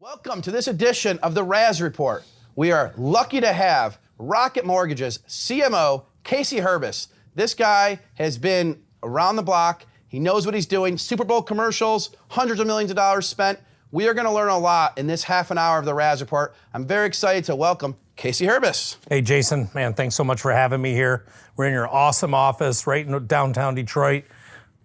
Welcome to this edition of the RazReport. We are lucky to have Rocket Mortgage's CMO, Casey Hurbis. This guy has been around the block. He knows what he's doing. Super Bowl commercials, hundreds of millions of dollars spent. We are going to learn a lot in this half an hour of the RazReport. I'm very excited to welcome Casey Hurbis. Hey, Jason, man, thanks so much for having me here. We're in your awesome office right in downtown Detroit,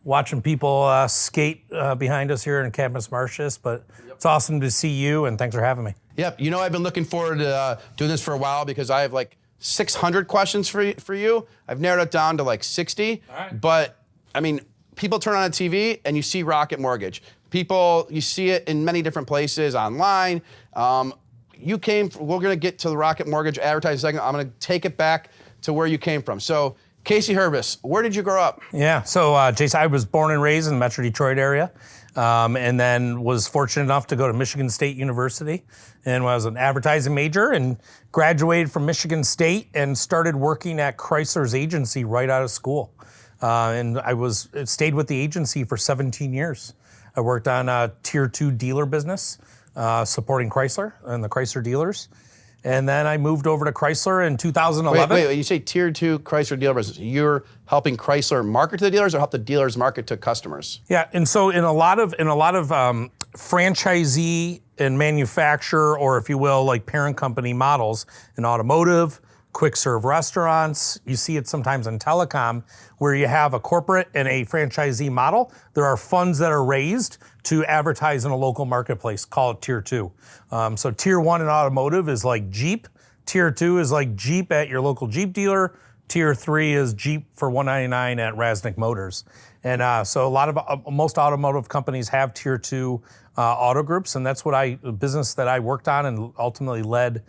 watching people skate behind us here in Campus Martius, but it's awesome to see you, and thanks for having me. Yep, you know I've been looking forward to doing this for a while because I have like 600 questions for you. I've narrowed it down to like 60, but I mean, people turn on a TV and you see Rocket Mortgage. You see it in many different places, online. We're gonna get to the Rocket Mortgage advertising segment. I'm gonna take it back to where you came from. So, Casey Hurbis, where did you grow up? Yeah, so Jason, I was born and raised in the Metro Detroit area, and then was fortunate enough to go to Michigan State University, and I was an advertising major and graduated from Michigan State and started working at Chrysler's agency right out of school. And I stayed with the agency for 17 years. I worked on a tier 2 dealer business, supporting Chrysler and the Chrysler dealers. And then I moved over to Chrysler in 2011. Wait, you say tier 2 Chrysler dealer business. You're helping Chrysler market to the dealers or help the dealers market to customers? Yeah, and so in a lot of franchisee and manufacturer, or if you will, like parent company models in automotive, quick serve restaurants, you see it sometimes in telecom, where you have a corporate and a franchisee model. There are funds that are raised to advertise in a local marketplace, call it tier 2. So tier 1 in automotive is like Jeep. Tier 2 is like Jeep at your local Jeep dealer. Tier 3 is Jeep for $199 at Raznick Motors. And so most automotive companies have tier 2 auto groups, and that's business that I worked on and ultimately led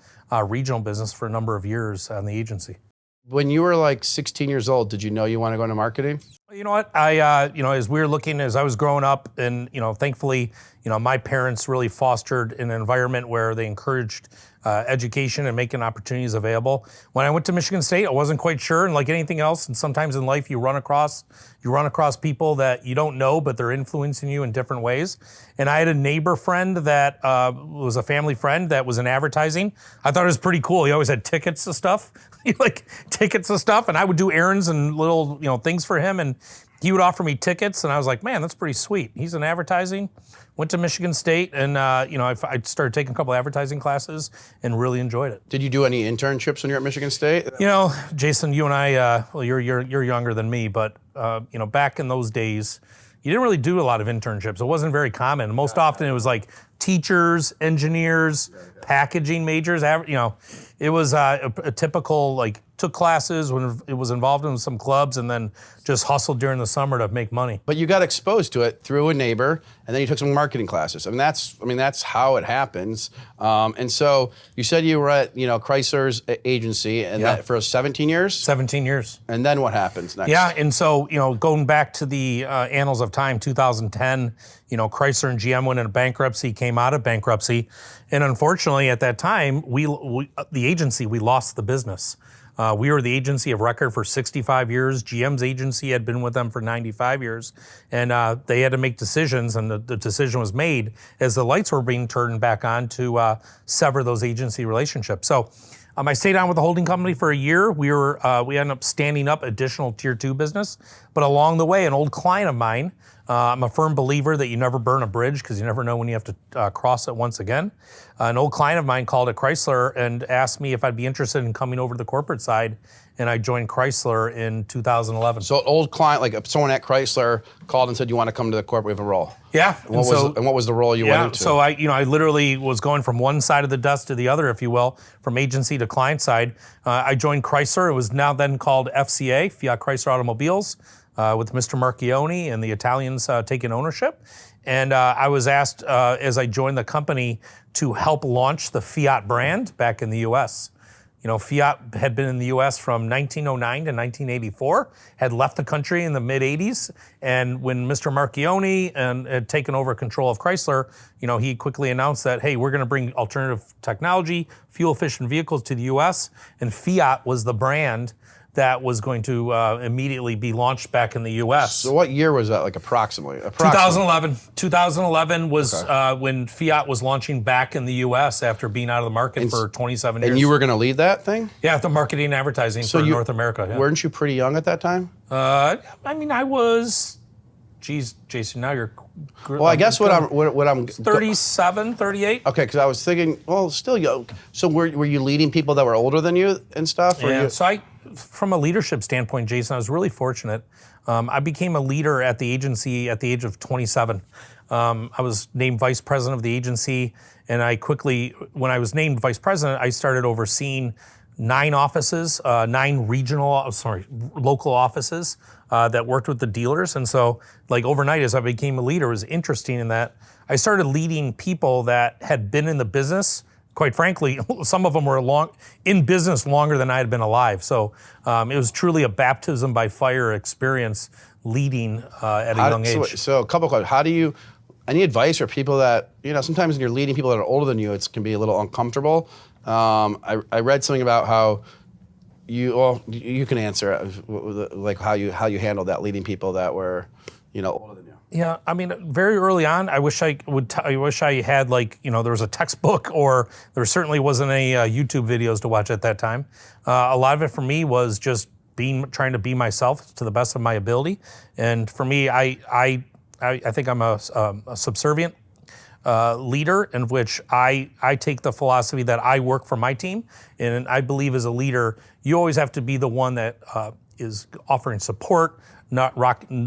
regional business for a number of years on the agency. When you were like 16 years old, did you know you want to go into marketing? You know what? As I was growing up, and thankfully, my parents really fostered an environment where they encouraged education and making opportunities available. When I went to Michigan State, I wasn't quite sure, and like anything else, and sometimes in life you run across people that you don't know, but they're influencing you in different ways. And I had a neighbor friend that was a family friend that was in advertising. I thought it was pretty cool. He always had tickets to stuff, and I would do errands and little things for him, and he would offer me tickets, and I was like, man, that's pretty sweet. He's in advertising. Went to Michigan State, and I started taking a couple advertising classes and really enjoyed it. Did you do any internships when you were at Michigan State? Jason, you and I, you're younger than me, but back in those days, you didn't really do a lot of internships. It wasn't very common. Most often it was like teachers, engineers, packaging majors. It was a typical took classes when it was involved in some clubs and then just hustled during the summer to make money. But you got exposed to it through a neighbor, and then you took some marketing classes. That's how it happens. And so you said you were at Chrysler's agency, and that for 17 years. 17 years. And then what happens next? Yeah, and so going back to the annals of time, 2010. Chrysler and GM went into bankruptcy, came out of bankruptcy, and unfortunately at that time, the agency, we lost the business. We were the agency of record for 65 years. GM's agency had been with them for 95 years, and they had to make decisions, and the decision was made as the lights were being turned back on to sever those agency relationships. So I stayed on with the holding company for a year. We ended up standing up additional tier 2 business, but along the way, an old client of mine, I'm a firm believer that you never burn a bridge because you never know when you have to cross it once again. An old client of mine called at Chrysler and asked me if I'd be interested in coming over to the corporate side, and I joined Chrysler in 2011. So old client, like someone at Chrysler called and said, you want to come to the corporate, we have a role. Yeah. And what was the role you went into? So I literally was going from one side of the desk to the other, if you will, from agency to client side. I joined Chrysler. It was now then called FCA, Fiat Chrysler Automobiles, with Mr. Marchioni and the Italians taking ownership. And I was asked, as I joined the company, to help launch the Fiat brand back in the U.S. Fiat had been in the U.S. from 1909 to 1984, had left the country in the mid-'80s, and when Mr. Marchioni had taken over control of Chrysler, he quickly announced that, hey, we're going to bring alternative technology, fuel-efficient vehicles to the U.S., and Fiat was the brand that was going to immediately be launched back in the U.S. So what year was that, like approximately? 2011. 2011 was when Fiat was launching back in the U.S. after being out of the market for 27 years. And you were going to lead that thing? Yeah, the marketing and advertising for North America. Yeah. Weren't you pretty young at that time? I mean, I was, geez, Jason, now you're... Well, I guess what I'm 37, 38. Okay, because I was thinking, well, still young. So were you leading people that were older than you and stuff? Yeah, so from a leadership standpoint, Jason, I was really fortunate. I became a leader at the agency at the age of 27. I was named vice president of the agency, and when I was named vice president, I started overseeing 9 offices, 9 local offices that worked with the dealers. And so, like overnight, as I became a leader, it was interesting in that I started leading people that had been in the business. Quite frankly, some of them were in business longer than I had been alive. So it was truly a baptism by fire experience leading at a young age. So a couple of questions. Any advice for people that, sometimes when you're leading people that are older than you, it can be a little uncomfortable. I read something about how you can answer like how you handled that leading people that were, older than you. Yeah, I mean, very early on, I wish I had there was a textbook, or there certainly wasn't any YouTube videos to watch at that time. A lot of it for me was just trying to be myself to the best of my ability. And for me, I think I'm a subservient leader, in which I take the philosophy that I work for my team, and I believe as a leader, you always have to be the one that is offering support,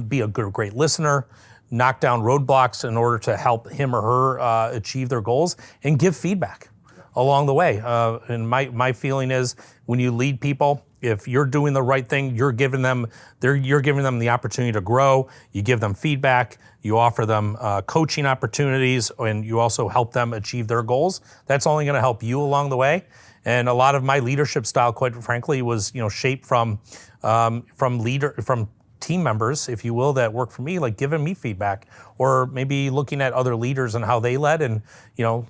be a great listener, knock down roadblocks in order to help him or her achieve their goals, and give feedback along the way. And my feeling is, when you lead people, if you're doing the right thing, you're giving them the opportunity to grow. You give them feedback. You offer them coaching opportunities, and you also help them achieve their goals. That's only going to help you along the way. And a lot of my leadership style, quite frankly, was shaped from team members, if you will, that work for me, like giving me feedback, or maybe looking at other leaders and how they led, and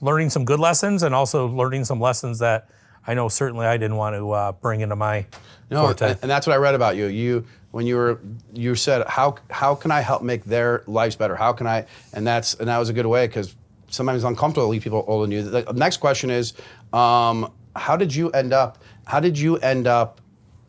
learning some good lessons, and also learning some lessons that I know certainly I didn't want to bring into my forte. And that's what I read about you. When you said, how can I help make their lives better? How can I? And that was a good way, because sometimes it's uncomfortable to lead people older than you. The next question is, how did you end up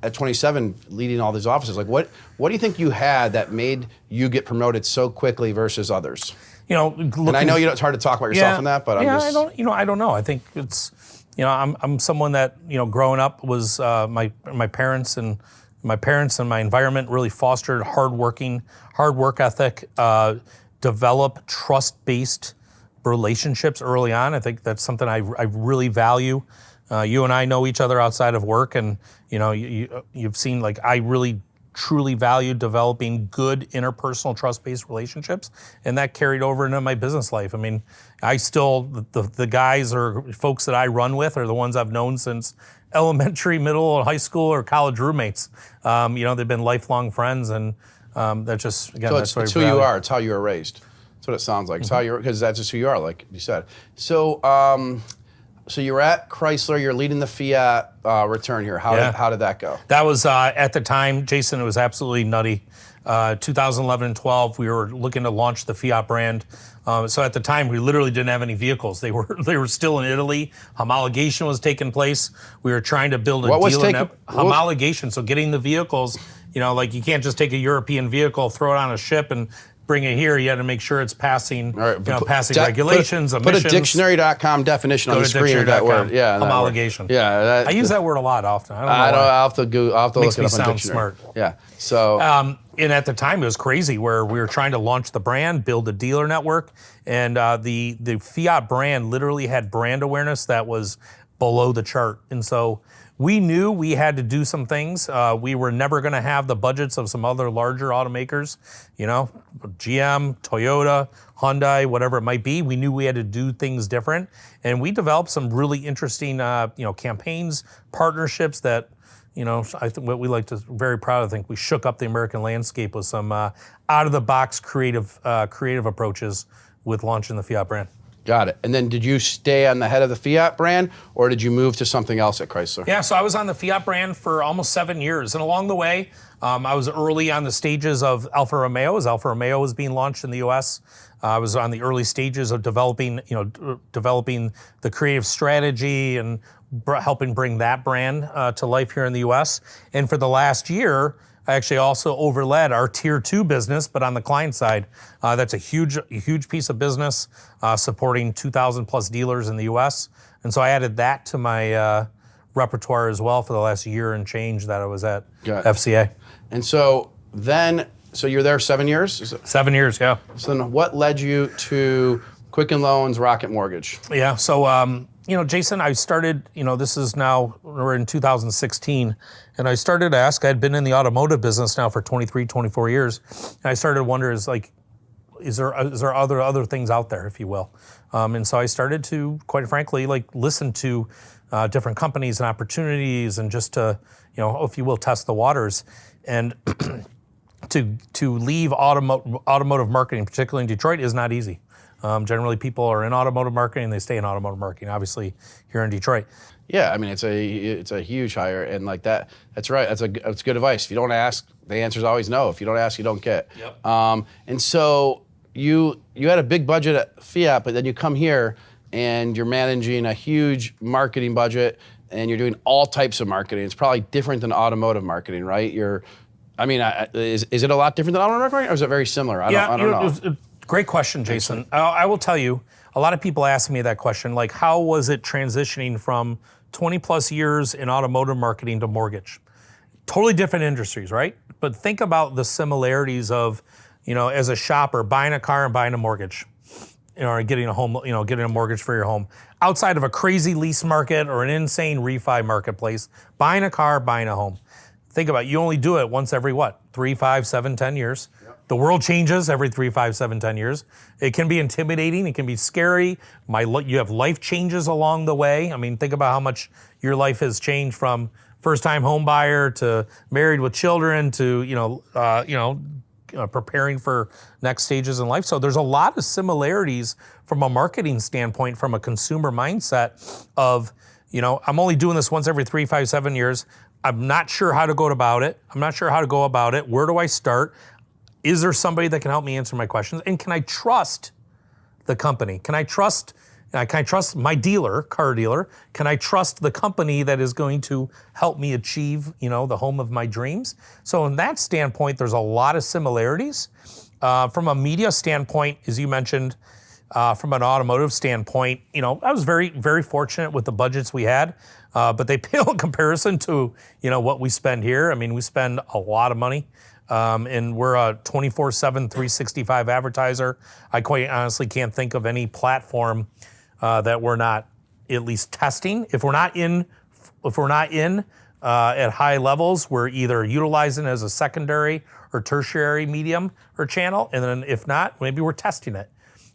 at 27 leading all these offices? Like, what do you think you had that made you get promoted so quickly versus others? And I know it's hard to talk about yourself in that, but I don't know. I think it's, I'm someone that, growing up was my parents and my environment really fostered hard work ethic, develop trust-based relationships early on. I think that's something I really value. You and I know each other outside of work, and you've seen, like, I really truly value developing good interpersonal trust-based relationships, and that carried over into my business life. I mean, I still, the guys or folks that I run with are the ones I've known since elementary, middle, high school, or college roommates. They've been lifelong friends, and that just, again, that's what I who value. you are. It's how you were raised. That's what it sounds like. It's how you're, because that's just who you are, like you said. So, so you were at Chrysler. You're leading the Fiat return here. How did that go? That was at the time, Jason. It was absolutely nutty. 2011 and 12, we were looking to launch the Fiat brand. So at the time, we literally didn't have any vehicles. They were still in Italy. Homologation was taking place. We were trying to build a dealer network. Homologation. So getting the vehicles. Like, you can't just take a European vehicle, throw it on a ship, and bring it here. You had to make sure it's passing, regulations, emissions. Put a dictionary.com definition on the screen of that word. Yeah, homologation. Yeah, I use that word a lot often. I'll have to look it up on dictionary. Makes me sound smart. Yeah. So. And at the time, it was crazy, where we were trying to launch the brand, build a dealer network, and the Fiat brand literally had brand awareness that was below the chart. And so we knew we had to do some things. We were never going to have the budgets of some other larger automakers, GM, Toyota, Hyundai, whatever it might be. We knew we had to do things different, and we developed some really interesting, campaigns, partnerships that, I think what we like to, very proud of, think we shook up the American landscape with some out of the box creative approaches with launching the Fiat brand. Got it. And then did you stay on the head of the Fiat brand, or did you move to something else at Chrysler? Yeah, so I was on the Fiat brand for almost 7 years. And along the way, I was early on the stages of Alfa Romeo, as Alfa Romeo was being launched in the US. I was on the early stages of developing the creative strategy and helping bring that brand to life here in the US. And for the last year, I actually also overled our tier 2 business, but on the client side. That's a huge piece of business, supporting 2,000 plus dealers in the US. And so I added that to my repertoire as well for the last year and change that I was at FCA. And so you're there 7 years? 7 years, yeah. So then what led you to Quicken Loans, Rocket Mortgage? Yeah, so Jason, I started, we're in 2016, and I started to ask, I'd been in the automotive business now for 23, 24 years, and I started to wonder, is there other things out there, if you will? And so I started to, quite frankly, listen to different companies and opportunities, and just to, if you will, test the waters. And to leave automotive marketing, particularly in Detroit, is not easy. Generally, people are in automotive marketing; they stay in automotive marketing. Obviously, here in Detroit. Yeah, I mean it's a huge hire, and like that. That's right. That's good advice. If you don't ask, the answer is always no. If you don't ask, you don't get. Yep. And so you had a big budget at Fiat, but then you come here and you're managing a huge marketing budget, and you're doing all types of marketing. It's probably different than automotive marketing, right? Is it a lot different than automotive marketing, or is it very similar? I don't know. Great question, Jason. I will tell you, a lot of people ask me that question, like how was it transitioning from 20 plus years in automotive marketing to mortgage? Totally different industries, right? But think about the similarities of, as a shopper, buying a car and buying a mortgage, or getting a home, getting a mortgage for your home. Outside of a crazy lease market or an insane refi marketplace, buying a car, buying a home. Think about it, you only do it once every 3, 5, 7, 10 years. Yep. The world changes every 3, 5, 7, 10 years. It can be intimidating, it can be scary. You have life changes along the way. I mean, think about how much your life has changed from first-time home buyer to married with children to, preparing for next stages in life. So there's a lot of similarities from a marketing standpoint, from a consumer mindset of, I'm only doing this once every 3, 5, 7 years. I'm not sure how to go about it. Where do I start? Is there somebody that can help me answer my questions? And can I trust the company? Can I trust my dealer, car dealer? Can I trust the company that is going to help me achieve, the home of my dreams? So in that standpoint, there's a lot of similarities. From a media standpoint, as you mentioned, from an automotive standpoint, I was very, very fortunate with the budgets we had, but they pale in comparison to, what we spend here. I mean, we spend a lot of money, and we're a 24/7, 365 advertiser. I quite honestly can't think of any platform that we're not at least testing. If we're not in at high levels, we're either utilizing it as a secondary or tertiary medium or channel, and then if not, maybe we're testing it.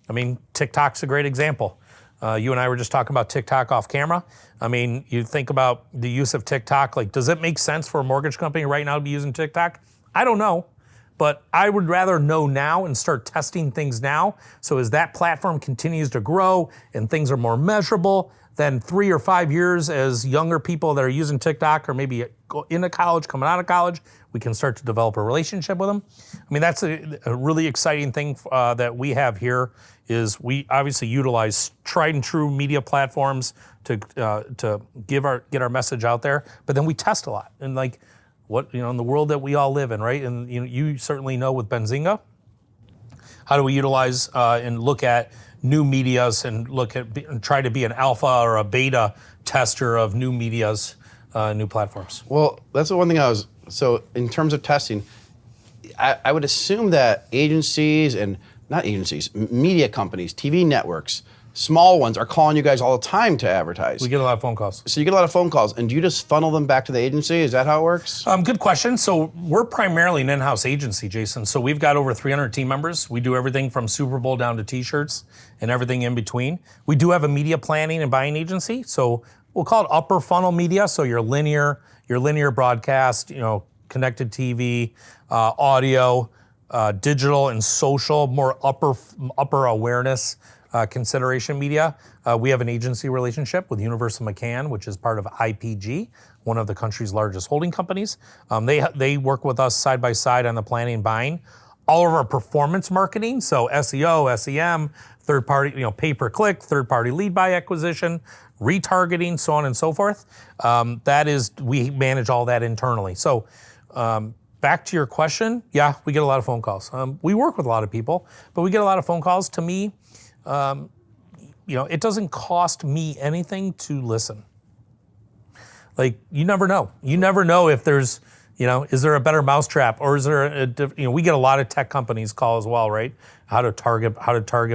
I mean, TikTok's a great example. You and I were just talking about TikTok off camera. I mean, you think about the use of TikTok, does it make sense for a mortgage company right now to be using TikTok? I don't know, but I would rather know now and start testing things now. So as that platform continues to grow and things are more measurable, then 3 or 5 years as younger people that are using TikTok or maybe into college, coming out of college, we can start to develop a relationship with them. I mean, that's a really exciting thing that we have here is we obviously utilize tried and true media platforms to get our message out there, but then we test a lot. And in the world that we all live in, right? And you certainly know with Benzinga, how do we utilize and look at new medias and try to be an alpha or a beta tester of new medias, new platforms? Well, that's the one thing so in terms of testing, I would assume that media companies, TV networks, small ones are calling you guys all the time to advertise. We get a lot of phone calls. So you get a lot of phone calls, and do you just funnel them back to the agency? Is that how it works? Good question. So we're primarily an in-house agency, Jason. So we've got over 300 team members. We do everything from Super Bowl down to T-shirts and everything in between. We do have a media planning and buying agency. So we'll call it upper funnel media. So your linear broadcast, connected TV, audio, digital and social, more upper awareness consideration media. We have an agency relationship with University of McCann, which is part of IPG, one of the country's largest holding companies. They work with us side by side on the planning and buying. All of our performance marketing, so SEO, SEM, third party, pay-per-click, third party lead buy acquisition, retargeting, so on and so forth. We manage all that internally. So back to your question, yeah, we get a lot of phone calls. We work with a lot of people, but we get a lot of phone calls. To me, it doesn't cost me anything to listen. Like, you never know. You never know if there's, is there a better mousetrap, or is there we get a lot of tech companies call as well, right? How to target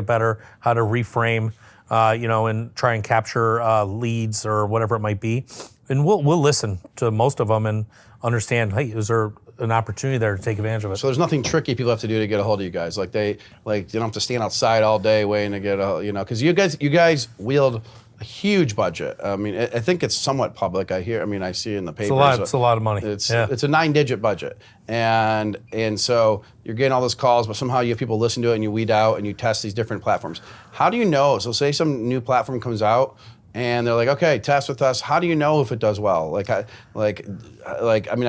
better, how to reframe, and try and capture leads or whatever it might be. And we'll listen to most of them and understand, hey, is there an opportunity there to take advantage of it? So there's nothing tricky people have to do to get a hold of you guys. Like you don't have to stand outside all day waiting to get because you guys wield a huge budget. I mean, I think it's somewhat public. I see it in the papers. It's a lot of money. It's a 9-digit budget, and so you're getting all those calls, but somehow you have people listen to it and you weed out and you test these different platforms. How do you know? So say some new platform comes out and they're like, okay, test with us. How do you know if it does well? I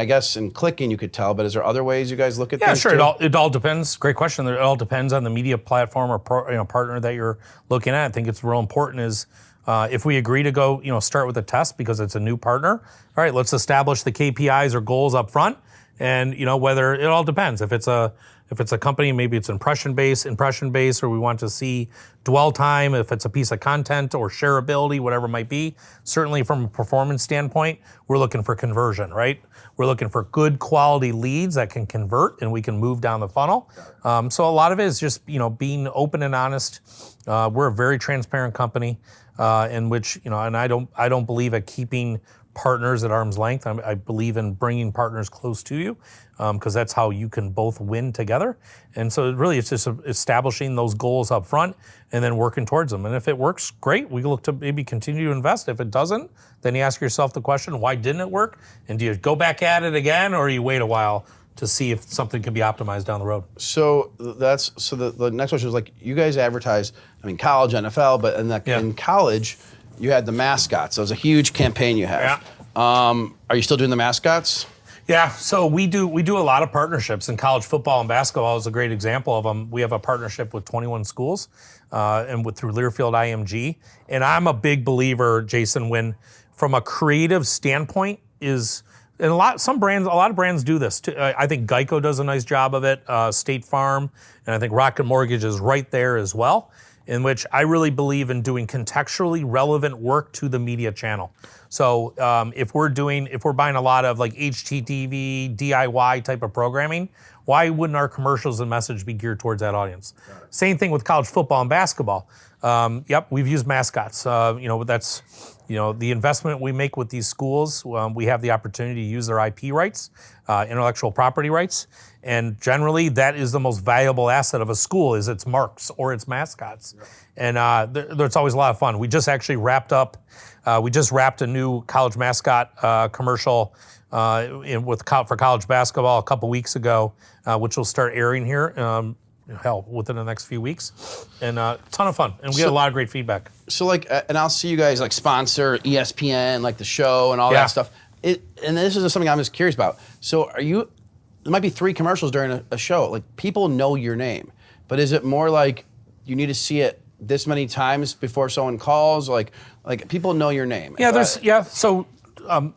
guess in Quicken you could tell, but is there other ways you guys look at things? Yeah, sure. It all depends. Great question. It all depends on the media platform or partner that you're looking at. I think it's real important is. If we agree to go, start with a test because it's a new partner, all right, let's establish the KPIs or goals up front, and whether it all depends. If it's a company, maybe it's impression based, or we want to see dwell time. If it's a piece of content or shareability, whatever it might be. Certainly, from a performance standpoint, we're looking for conversion, right? We're looking for good quality leads that can convert and we can move down the funnel. So a lot of it is just being open and honest. We're a very transparent company. In which, and I don't believe at keeping partners at arm's length. I believe in bringing partners close to you, because that's how you can both win together. And so really it's just establishing those goals up front and then working towards them. And if it works, great. We look to maybe continue to invest. If it doesn't, then you ask yourself the question, why didn't it work? And do you go back at it again, or you wait a while to see if something can be optimized down the road? So the next question is, like, you guys advertise, college, NFL, but in college, you had the mascots. That was a huge campaign you have. Yeah. Are you still doing the mascots? Yeah, so we do a lot of partnerships in college football and basketball is a great example of them. We have a partnership with 21 schools through Learfield IMG. And I'm a big believer, Jason, when from a creative standpoint and a lot of brands do this too. I think Geico does a nice job of it, State Farm, and I think Rocket Mortgage is right there as well, in which I really believe in doing contextually relevant work to the media channel. So if we're buying a lot of like HGTV, DIY type of programming, why wouldn't our commercials and message be geared towards that audience? Same thing with college football and basketball. We've used mascots. That's the investment we make with these schools. We have the opportunity to use their IP rights, intellectual property rights, and generally that is the most valuable asset of a school is its marks or its mascots. Yeah. And it's always a lot of fun. We just actually wrapped a new college mascot commercial for college basketball a couple weeks ago, which will start airing here. Within the next few weeks, and a ton of fun, and we get a lot of great feedback. So and I'll see you guys sponsor ESPN, the show and all that stuff. And this is something I'm just curious about. So there might be 3 commercials during a show. People know your name, but is it more like you need to see it this many times before someone calls? Like people know your name. So.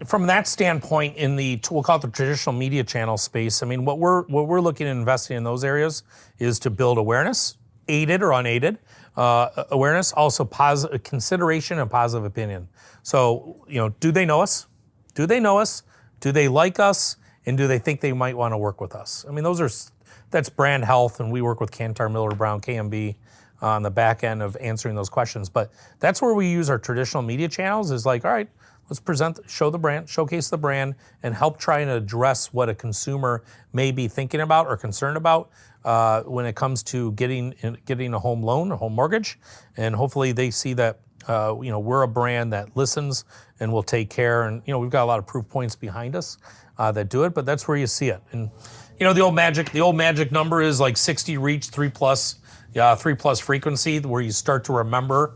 From that standpoint, we'll call it the traditional media channel space. What we're looking at investing in those areas is to build awareness, aided or unaided awareness, also positive consideration and positive opinion. So, do they know us? Do they know us? Do they like us? And do they think they might want to work with us? That's brand health, and we work with Kantar, Miller Brown, KMB on the back end of answering those questions. But that's where we use our traditional media channels is all right, let's showcase the brand, and help try and address what a consumer may be thinking about or concerned about when it comes to getting a home loan or home mortgage. And hopefully they see that we're a brand that listens and will take care. And, we've got a lot of proof points behind us that do it, but that's where you see it. And, the old magic number is like 60 reach, 3+ frequency, where you start to remember.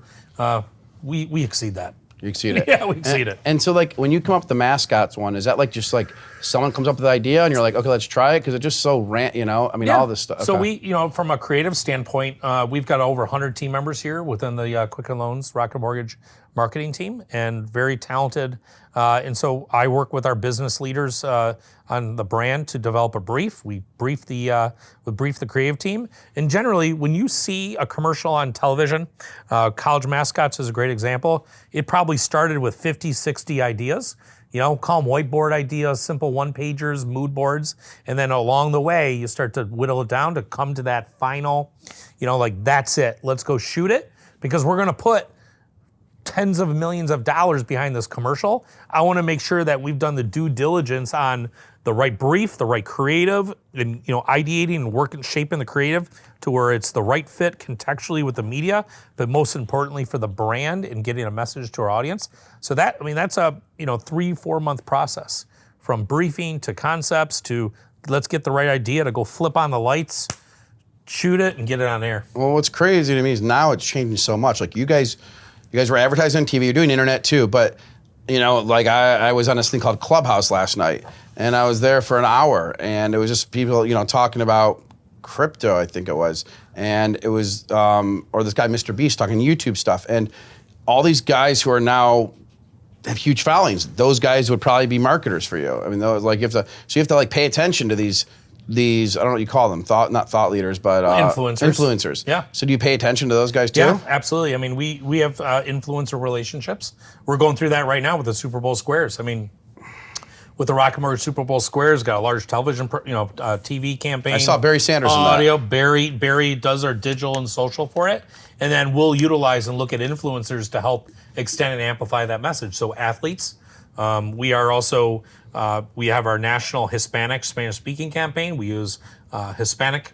We exceed that. You exceed it. Yeah, we exceed it. And so, like, when you come up with the mascots one, is that like just like someone comes up with the idea and you're like, okay, let's try it? Because it's just so all this stuff. So okay. we, from a creative standpoint, we've got over 100 team members here within the Quicken Loans Rocket Mortgage marketing team, and very talented. And so I work with our business leaders on the brand to develop a brief. We brief the creative team. And generally, when you see a commercial on television, College Mascots is a great example. It probably started with 50, 60 ideas. Call them whiteboard ideas, simple one-pagers, mood boards. And then along the way, you start to whittle it down to come to that final, that's it. Let's go shoot it, because we're going to put tens of millions of dollars behind this commercial. I want to make sure that we've done the due diligence on the right brief, the right creative, and ideating and working, shaping the creative to where it's the right fit contextually with the media, but most importantly for the brand and getting a message to our audience. So that's a 3-4 month process, from briefing to concepts to let's get the right idea to go flip on the lights, shoot it, and get it on air. Well, what's crazy to me is now it's changing so much. Like you guys were advertising on TV, you're doing internet too, but I was on this thing called Clubhouse last night, and I was there for an hour, and it was just people, talking about crypto, I think it was, and it was, or this guy, Mr. Beast, talking YouTube stuff, and all these guys who are now have huge followings, those guys would probably be marketers for you. I mean, you have to pay attention to these, I don't know what you call them, not thought leaders, but influencers. Yeah. So do you pay attention to those guys too? Yeah, absolutely. I mean, we have influencer relationships. We're going through that right now with the Super Bowl Squares. I mean, with the Rocket Mortgage Super Bowl Squares, got a large television, TV campaign. I saw Barry Sanders audio. in that. Barry does our digital and social for it, and then we'll utilize and look at influencers to help extend and amplify that message. So athletes, we are also. We have our national Spanish speaking campaign. We use Hispanic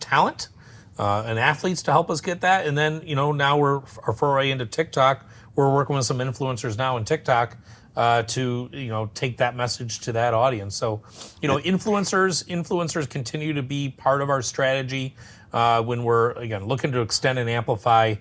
talent and athletes to help us get that. And then, now our foray into TikTok. We're working with some influencers now in TikTok to, take that message to that audience. So, influencers continue to be part of our strategy when we're, again, looking to extend and amplify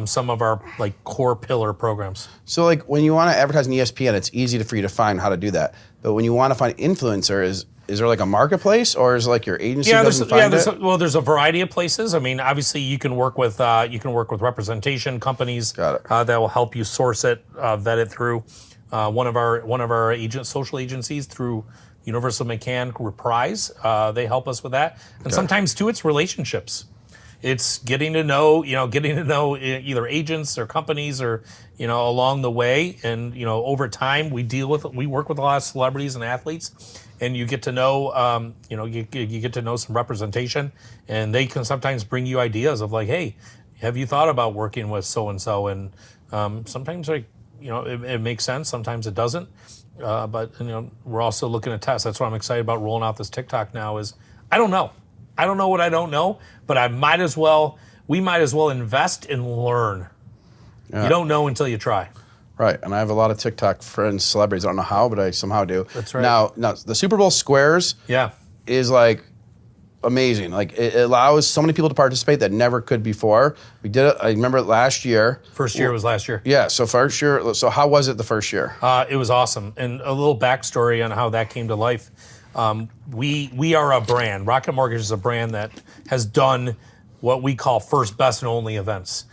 some of our core pillar programs. So when you want to advertise on ESPN, it's easy for you to find how to do that. But when you want to find influencer, is there a marketplace, or is it your agency doesn't find it? There's a variety of places. I mean, obviously you can work with representation companies that will help you source it, vet it through one of our social agencies through Universal McCann Reprise. They help us with that, and sometimes too it's relationships. It's getting to know either agents or companies or, along the way. And, over time we work with a lot of celebrities and athletes, and you get to know, you get to know some representation, and they can sometimes bring you ideas of hey, have you thought about working with so-and-so? And sometimes it makes sense. Sometimes it doesn't. But we're also looking at tests. That's why I'm excited about rolling out this TikTok now is I don't know what I don't know, but we might as well invest and learn. Yeah. You don't know until you try. Right, and I have a lot of TikTok friends, celebrities. I don't know how, but I somehow do. That's right. Now the Super Bowl Squares is amazing. It allows so many people to participate that never could before. We did it, I remember it last year. First year was last year. Yeah, so first year, so how was it the first year? It was awesome, and a little backstory on how that came to life. We are a brand. Rocket Mortgage is a brand that has done what we call first, best, and only events.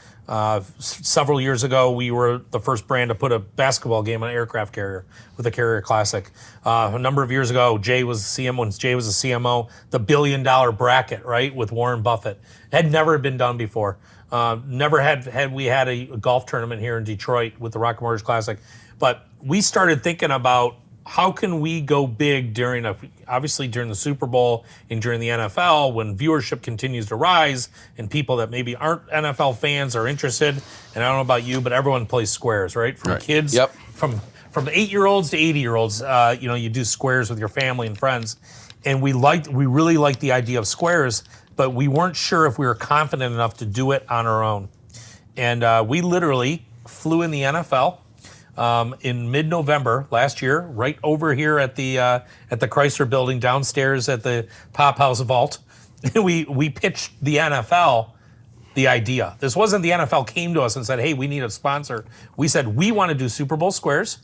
Several years ago, we were the first brand to put a basketball game on an aircraft carrier with the Carrier Classic. A number of years ago, when Jay was a CMO, the $1 billion bracket, right, with Warren Buffett. It had never been done before. Never had we had a golf tournament here in Detroit with the Rocket Mortgage Classic. But we started thinking about how can we go big obviously during the Super Bowl and during the NFL when viewership continues to rise and people that maybe aren't NFL fans are interested. And I don't know about you, but everyone plays squares, right? From kids, from 8-year-olds to 80-year-olds, you do squares with your family and friends. And we really liked the idea of squares, but we weren't sure if we were confident enough to do it on our own. And we literally flew in the NFL in mid-November last year, right over here at the Chrysler Building downstairs at the Pop House Vault. We pitched the NFL the idea. This wasn't the NFL came to us and said, hey, we need a sponsor. We said, we want to do Super Bowl squares.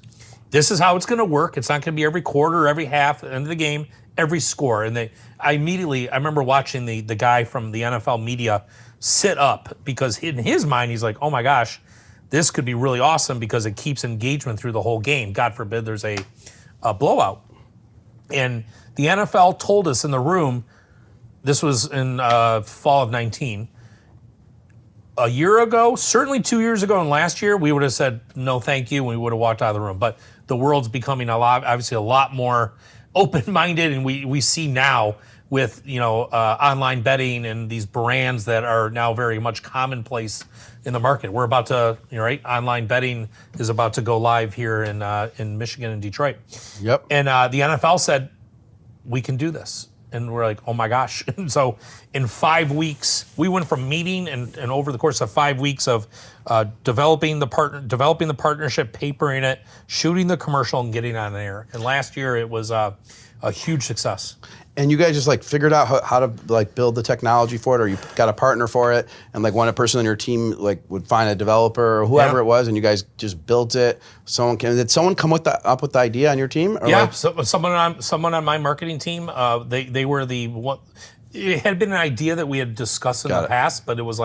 This is how it's going to work. It's not going to be every quarter, every half, end of the game, every score. And I remember watching the guy from the NFL media sit up because in his mind, he's like, oh my gosh, this could be really awesome because it keeps engagement through the whole game. God forbid there's a blowout. And the NFL told us in the room, this was in fall of 19, a year ago, certainly 2 years ago and last year, we would have said, no, thank you, and we would have walked out of the room. But the world's becoming obviously a lot more open-minded, and we see now with, online betting and these brands that are now very much commonplace in the market. We're about to, online betting is about to go live here in Michigan and Detroit. Yep. And the NFL said, we can do this. And we're like, oh my gosh. And so in 5 weeks, we went from meeting and over the course of 5 weeks of developing the partnership, papering it, shooting the commercial, and getting on air. And last year it was a huge success. And you guys just figured out how to build the technology for it, or you got a partner for it, and one person on your team would find a developer or whoever it was, and you guys just built it. Did someone come up with the idea on your team? Or so someone on my marketing team. They were the one. It had been an idea that we had discussed in the past, but it was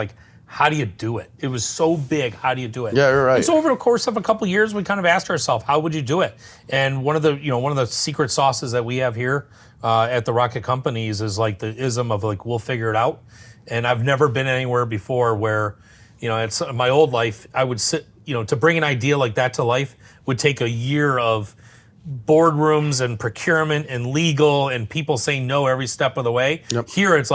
how do you do it? It was so big. How do you do it? Yeah, you're right. And so over the course of a couple of years, we kind of asked ourselves, how would you do it? And one of the secret sauces that we have here at the Rocket Companies is the ism of we'll figure it out. And I've never been anywhere before where, it's my old life. I would sit, to bring an idea like that to life would take a year of boardrooms and procurement and legal and people saying no every step of the way. Yep. Here it's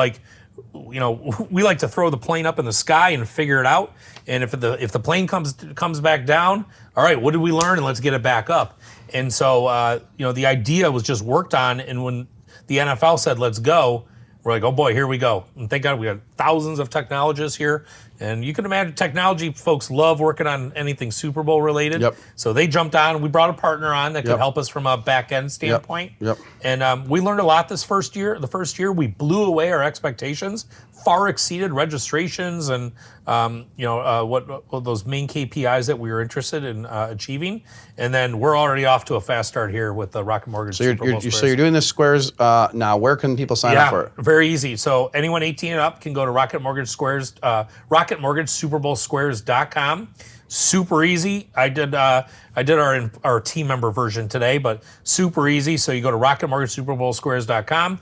we like to throw the plane up in the sky and figure it out. And if the plane comes back down, all right, what did we learn? And let's get it back up. And so, the idea was just worked on. And when the NFL said, let's go, we're like, oh boy, here we go. And thank God we got thousands of technologists here. And you can imagine technology folks love working on anything Super Bowl related. Yep. So they jumped on. We brought a partner on that could help us from a back end standpoint. Yep. And we learned a lot this first year. The first year, we blew away our expectations, far exceeded registrations and what those main KPIs that we were interested in achieving. And then we're already off to a fast start here with the Rocket Mortgage Super Bowl Squares. So you're doing the squares now. Where can people sign up for it? Very easy. So anyone 18 and up can go to Rocket Mortgage Squares, RocketMortgageSuperBowlSquares.com. Super easy. I did our team member version today, but super easy. So you go to RocketMortgageSuperBowlSquares.com.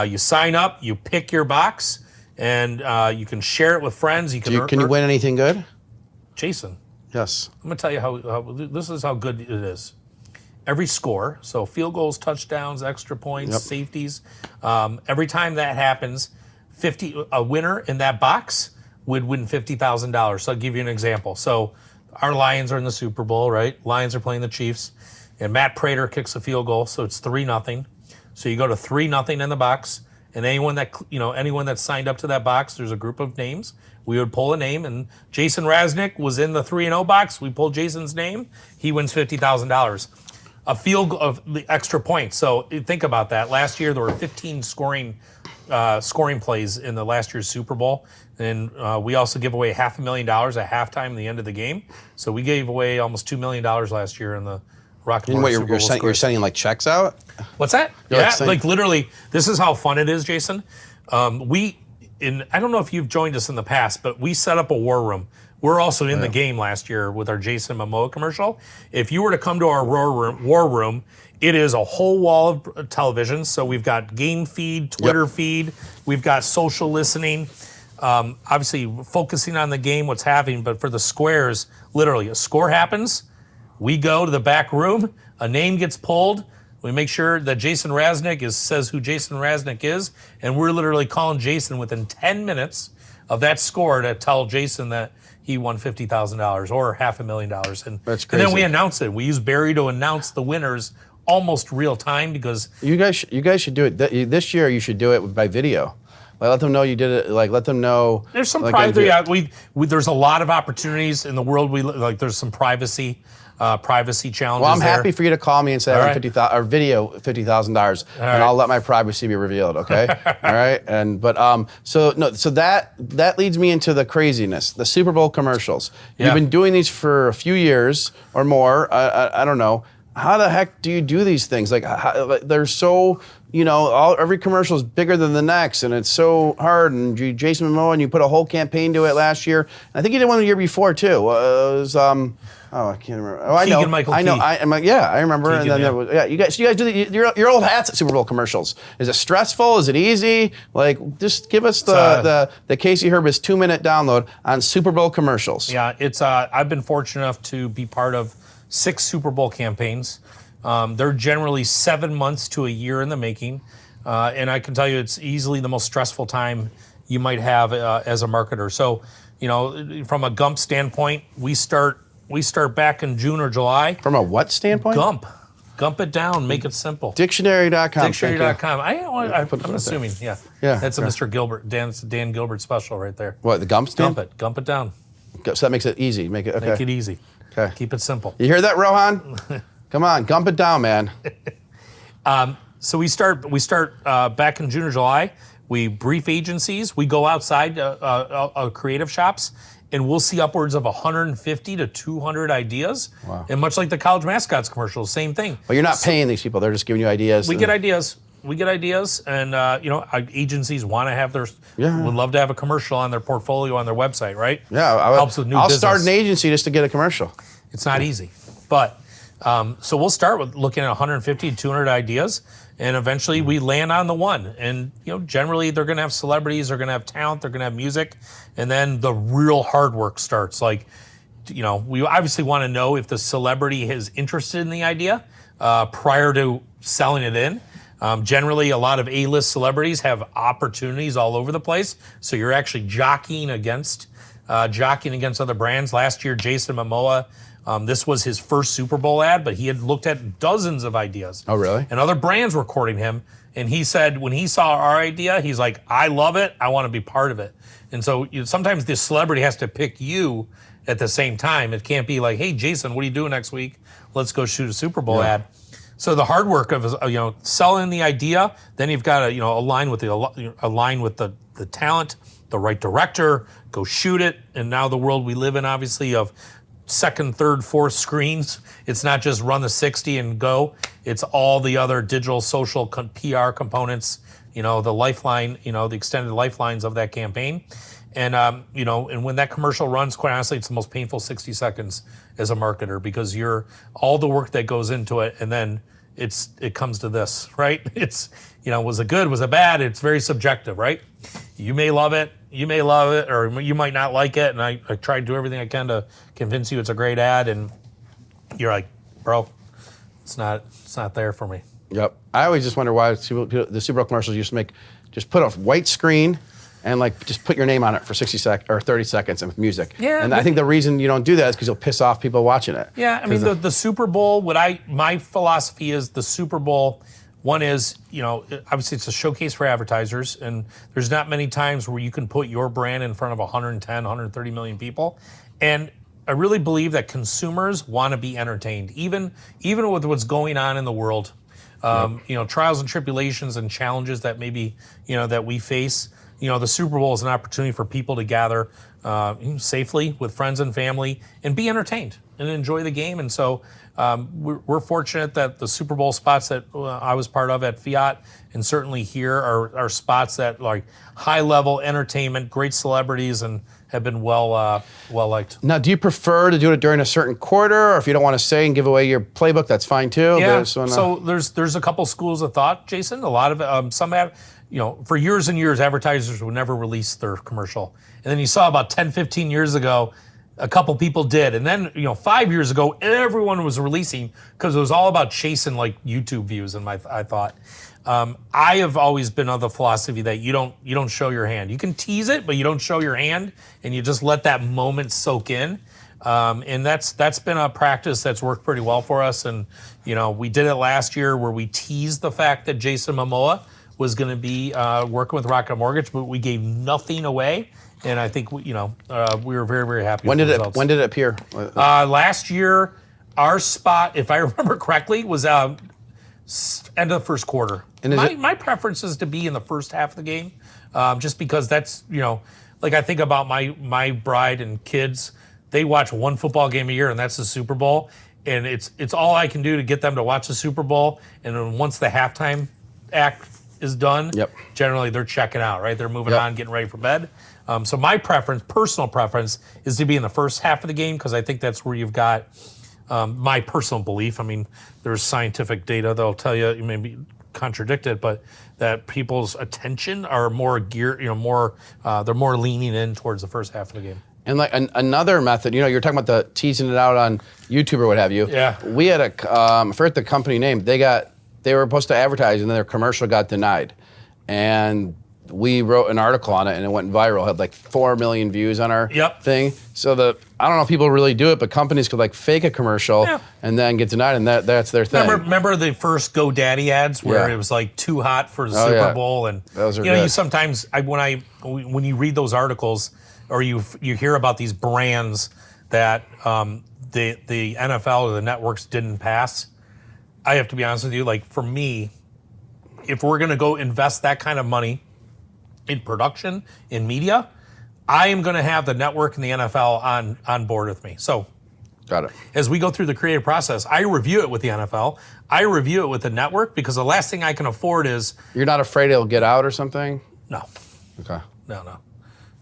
You sign up. You pick your box. And you can share it with friends. Can you win anything good? Jason. Yes. I'm going to tell you how this is how good it is. Every score, so field goals, touchdowns, extra points, safeties, every time that happens, a winner in that box would win $50,000. So I'll give you an example. So our Lions are in the Super Bowl, right? Lions are playing the Chiefs, and Matt Prater kicks a field goal, so it's 3-0. So you go to 3-0 in the box. And anyone that signed up to that box, there's a group of names. We would pull a name, and Jason Raznick was in the 3-0 box. We pulled Jason's name. He wins $50,000. A field of the extra points. So think about that. Last year there were 15 scoring plays in the last year's Super Bowl, and we also give away $500,000 at halftime in the end of the game. So we gave away almost $2 million last year in the Rocket Mortgage Super Bowl Squares. You're sending checks out? What's that? Literally, this is how fun it is, Jason. I don't know if you've joined us in the past, but we set up a war room. We're also in the game last year with our Jason Mamoa commercial. If you were to come to our war room, it is a whole wall of television. So we've got game feed, Twitter feed. We've got social listening. Obviously, focusing on the game, what's happening. But for the squares, literally, a score happens. We go to the back room, a name gets pulled, we make sure that Jason Raznick says who Jason Raznick is, and we're literally calling Jason within 10 minutes of that score to tell Jason that he won $50,000 or $500,000. And that's crazy. And then we announce it. We use Barry to announce the winners almost real time because... You guys should do it. This year you should do it by video. Like let them know you did it. Like let them know. There's some like, privacy. Yeah, there's a lot of opportunities in the world. Like there's some privacy challenges. Well, I'm happy for you to call me and say I want $50,000 or video $50,000, and I'll let my privacy be revealed. Okay, all right. So that leads me into the craziness, the Super Bowl commercials. You've been doing these for a few years or more. I don't know. How the heck do you do these things? Like they're so, every commercial is bigger than the next, and it's so hard. And Jason Mamoa, and you put a whole campaign to it last year. And I think you did one the year before too. It was I can't remember. Oh, I know. I know. I remember. Keegan, and then there was, you guys do your old hats at Super Bowl commercials. Is it stressful? Is it easy? Like, just give us the Casey Hurbis 2-minute download on Super Bowl commercials. Yeah, it's. I've been fortunate enough to be part of 6 Super Bowl campaigns. They're generally 7 months to a year in the making, and I can tell you it's easily the most stressful time you might have as a marketer. So, from a Gump standpoint, we start back in June or July. From a what standpoint? Gump it down, make it simple. Dictionary.com. Dictionary.com. I'm assuming, yeah. That's a Mr. Gilbert, Dan Gilbert special right there. What, the Gump stand? Gump it down. So that makes it easy. Make it easy. Okay. Keep it simple. You hear that, Rohan? Come on, gump it down, man. So we start back in June or July. We brief agencies. We go outside creative shops, and we'll see upwards of 150 to 200 ideas. Wow. And much like the college mascots commercials, same thing. Well, you're not paying these people; they're just giving you ideas. We get ideas, and agencies want to have would love to have a commercial on their portfolio on their website, right? Yeah, helps with new I'll business. start an agency just to get a commercial. It's not easy, but so we'll start with looking at 150 to 200 ideas, and eventually we land on the one. And generally they're going to have celebrities, they're going to have talent, they're going to have music, and then the real hard work starts. Like, we obviously want to know if the celebrity is interested in the idea prior to selling it in. Generally, a lot of A-list celebrities have opportunities all over the place, so you're actually jockeying against other brands. Last year, Jason Mamoa. This was his first Super Bowl ad, but he had looked at dozens of ideas. Oh, really? And other brands were courting him. And he said when he saw our idea, he's like, I love it. I want to be part of it. And so sometimes the celebrity has to pick you at the same time. It can't be like, hey, Jason, what are you doing next week? Let's go shoot a Super Bowl ad. So the hard work of selling the idea, then you've got to align with the talent, the right director, go shoot it. And now the world we live in, obviously, of second, third, fourth screens. It's not just run the 60 and go. It's all the other digital, social, PR components, the lifeline, the extended lifelines of that campaign. And, and when that commercial runs, quite honestly, it's the most painful 60 seconds as a marketer, because you're all the work that goes into it. And then it comes to this, right? It's, was it good? Was it bad? It's very subjective, right? You may love it, or you might not like it. And I try to do everything I can to convince you it's a great ad. And you're like, bro, it's not there for me. Yep. I always just wonder why the Super Bowl commercials just put a white screen and just put your name on it for 60 seconds or 30 seconds and with music. Yeah. And I think the reason you don't do that is because you'll piss off people watching it. Yeah. I mean, the Super Bowl, my philosophy is the Super Bowl. One is, obviously it's a showcase for advertisers, and there's not many times where you can put your brand in front of 110, 130 million people. And I really believe that consumers want to be entertained, even with what's going on in the world. Trials and tribulations and challenges that maybe, that we face. The Super Bowl is an opportunity for people to gather safely with friends and family and be entertained and enjoy the game. And so we're fortunate that the Super Bowl spots that I was part of at Fiat and certainly here are spots that like high level entertainment, great celebrities, and have been well liked. Now, do you prefer to do it during a certain quarter, or if you don't want to say and give away your playbook, that's fine too? Yeah. So there's a couple schools of thought, Jason. A lot of some have. For years and years, advertisers would never release their commercial. And then you saw about 10, 15 years ago, a couple people did. And then, 5 years ago, everyone was releasing because it was all about chasing like YouTube views. And I thought, I have always been of the philosophy that you don't show your hand. You can tease it, but you don't show your hand, and you just let that moment soak in. And that's been a practice that's worked pretty well for us. And, we did it last year where we teased the fact that Jason Mamoa was going to be working with Rocket Mortgage, but we gave nothing away. And I think we were very, very happy with the results. When did it appear? Last year, our spot, if I remember correctly, was end of the first quarter. And my preference is to be in the first half of the game, just because that's, like I think about my bride and kids, they watch one football game a year, and that's the Super Bowl. And it's all I can do to get them to watch the Super Bowl. And then once the halftime act is done, generally they're checking out, right? They're moving on, getting ready for bed. So my personal preference, is to be in the first half of the game, because I think that's where you've got my personal belief. I mean, there's scientific data that'll tell you maybe contradict it, but that people's attention are more geared, they're more leaning in towards the first half of the game. And like another method, you're talking about the teasing it out on YouTube or what have you. Yeah. We had I forget the company name. They were supposed to advertise, and then their commercial got denied. And we wrote an article on it, and it went viral. Had like 4 million views on our thing. So I don't know if people really do it, but companies could like fake a commercial and then get denied, and that's their thing. Remember the first GoDaddy ads where it was like too hot for the Super Bowl, and those are good. You sometimes when you read those articles, or you hear about these brands that the NFL or the networks didn't pass, I have to be honest with you, like for me, if we're going to go invest that kind of money in production, in media, I am going to have the network and the NFL on board with me. So got it. As we go through the creative process, I review it with the NFL. I review it with the network, because the last thing I can afford is... You're not afraid it'll get out or something? No. Okay. No.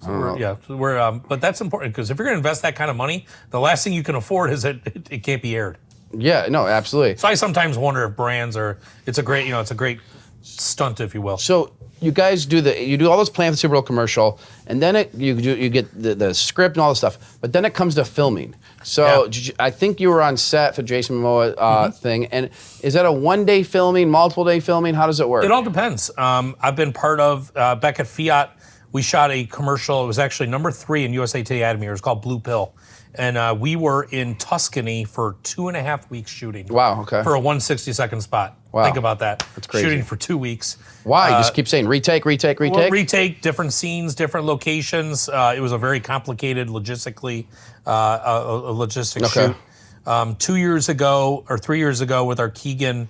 But that's important, because if you're going to invest that kind of money, the last thing you can afford is that it can't be aired. Yeah, no, absolutely. So I sometimes wonder if brands it's a great stunt, if you will. So you guys do all those plans for the Super Bowl commercial, and then you get the script and all this stuff, but then it comes to filming. So I think you were on set for Jason Mamoa thing, and is that a one-day filming, multiple day filming? How does it work? It all depends. I've been part of, back at Fiat, we shot a commercial. It was actually number 3 in USA Today Ad Mirror. It was called Blue Pill. And we were in Tuscany for 2.5 weeks shooting. Wow, okay. For a 160-second spot. Wow. Think about that. That's crazy. Shooting for 2 weeks. Why? You just keep saying retake? Well, retake, different scenes, different locations. It was a very complicated logistic shoot. 2 years ago, or 3 years ago, with our Quicken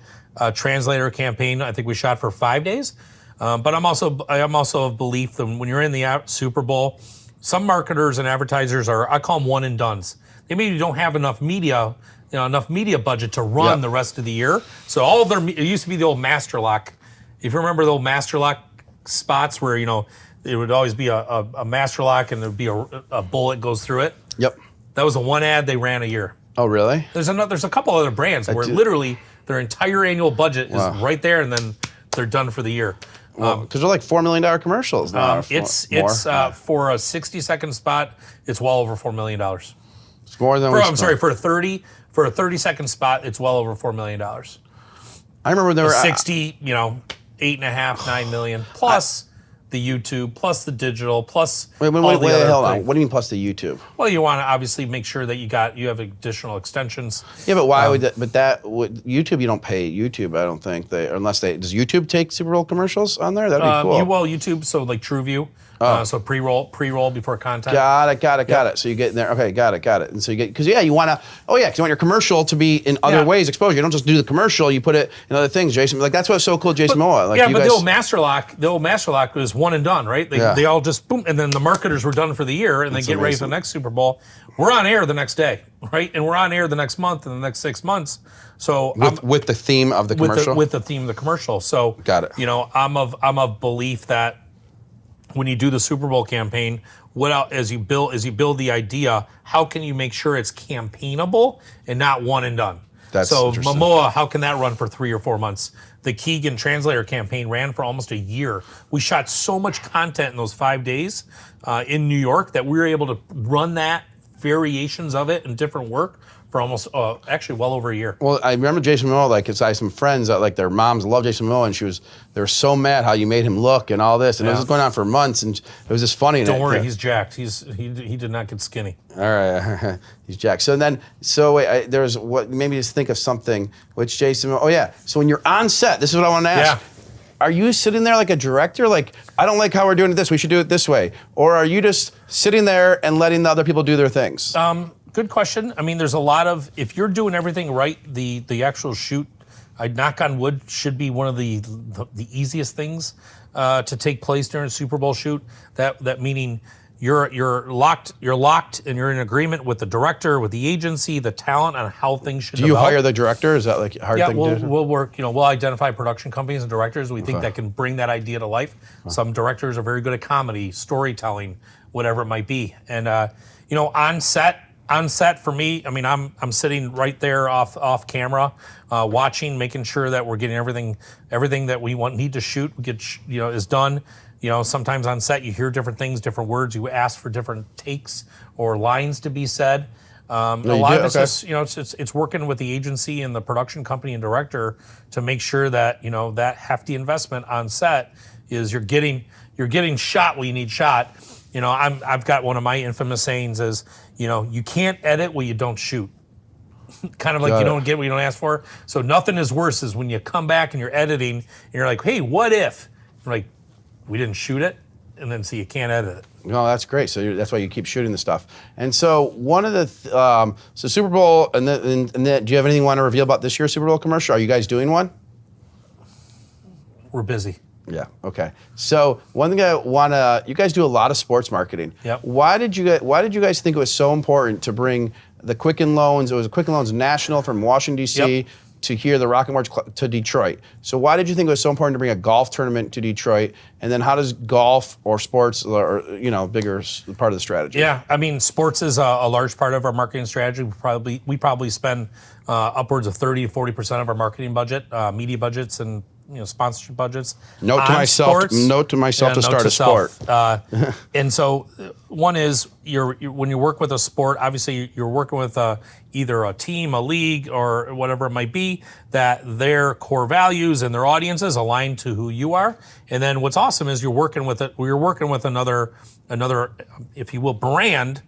translator campaign, I think we shot for 5 days. But I'm also of belief that when you're in the Super Bowl, some marketers and advertisers I call them one and dones. They maybe don't have enough media budget to run the rest of the year. So all of it used to be the old Master Lock. If you remember the old Master Lock spots where, it would always be a Master Lock and there'd be a bullet goes through it. Yep. That was the one ad they ran a year. Oh, really? There's a couple other brands where literally their entire annual budget is right there, and then they're done for the year. Because they're like $4 million commercials now. It's for a 60-second spot, it's well over $4 million. It's more than for a 30-second spot, it's well over $4 million. I remember there were 60, 8.5, 9 million plus the YouTube, plus the digital, plus wait, all the other hold on. things. What do you mean plus the YouTube? Well, you want to obviously make sure that you have additional extensions. Yeah, but why would that? But YouTube, you don't pay YouTube. I don't think does YouTube take Super Bowl commercials on there? That'd be cool. YouTube, so like TrueView. So pre-roll before content. Got it. So you get in there. Okay, got it. And so you get, because you want to, because you want your commercial to be in other ways exposure. You don't just do the commercial, you put it in other things, Jason. Like, that's what's so cool, Jason Moa. Like, but the old Master Lock was one and done, right? They all just boom, and then the marketers were done for the year, and they get ready for the next Super Bowl. We're on air the next day, right? And we're on air the next month and the next 6 months. So with the theme of the commercial? With the theme of the commercial. So got it. I'm of belief that when you do the Super Bowl campaign, as you build the idea, how can you make sure it's campaignable and not one and done? So Mamoa, how can that run for 3 or 4 months? The Quicken translator campaign ran for almost a year. We shot so much content in those 5 days in New York that we were able to run that, variations of it, and different work for almost, actually well over a year. Well, I remember Jason Momoa, I had some friends that their moms love Jason Momoa, and they were so mad how you made him look and all this, and it was going on for months, and it was just funny. Don't worry, he's jacked. He did not get skinny. All right, he's jacked. So wait, maybe just think of something which Jason. So when you're on set, this is what I want to ask. are you sitting there like a director? Like, I don't like how we're doing it this, we should do it this way. Or are you just sitting there and letting the other people do their things? Good question. I mean, there's a lot of, if you're doing everything right, the actual shoot, I knock on wood, should be one of the easiest things to take place during a Super Bowl shoot. That meaning you're locked and you're in agreement with the director, with the agency, the talent on how things should do you develop. hire the director? Is that like a hard thing to do? We'll work, we'll identify production companies and directors we think that can bring that idea to life. Some directors are very good at comedy, storytelling, whatever it might be. And on set for me, I mean, I'm sitting right there off camera, watching, making sure that we're getting everything that we need to shoot, is done. Sometimes on set you hear different things, different words. You ask for different takes or lines to be said. A lot of it's just, it's working with the agency and the production company and director to make sure that that hefty investment on set is you're getting shot when you need shot. I've got one of my infamous sayings is, you can't edit what you don't shoot. Kind of like you don't get what you don't ask for. So nothing is worse is when you come back and you're editing and you're like, hey, what if? You're like, we didn't shoot it, and then so you can't edit it. No, that's great. So that's why you keep shooting the stuff. And so one of the so Super Bowl, and then do you have anything you want to reveal about this year's Super Bowl commercial? Are you guys doing one? We're busy. Yeah. Okay. So one thing I wanna, you guys do a lot of sports marketing. Yep. Why did you guys think it was so important to bring the Quicken loans? It was a Quicken loans national from Washington D.C. Yep. to here, the Rocket March to Detroit. So why did you think it was so important to bring a golf tournament to Detroit? And then how does golf or sports, or bigger part of the strategy? Yeah, I mean, sports is a large part of our marketing strategy. We probably spend upwards of 30 to 40% of our marketing budget, media budgets, and sponsorship budgets. Note to myself to start a sport. And so, one is when you work with a sport, obviously you're working with either a team, a league, or whatever it might be, that their core values and their audiences align to who you are. And then what's awesome is you're working with another, if you will, brand.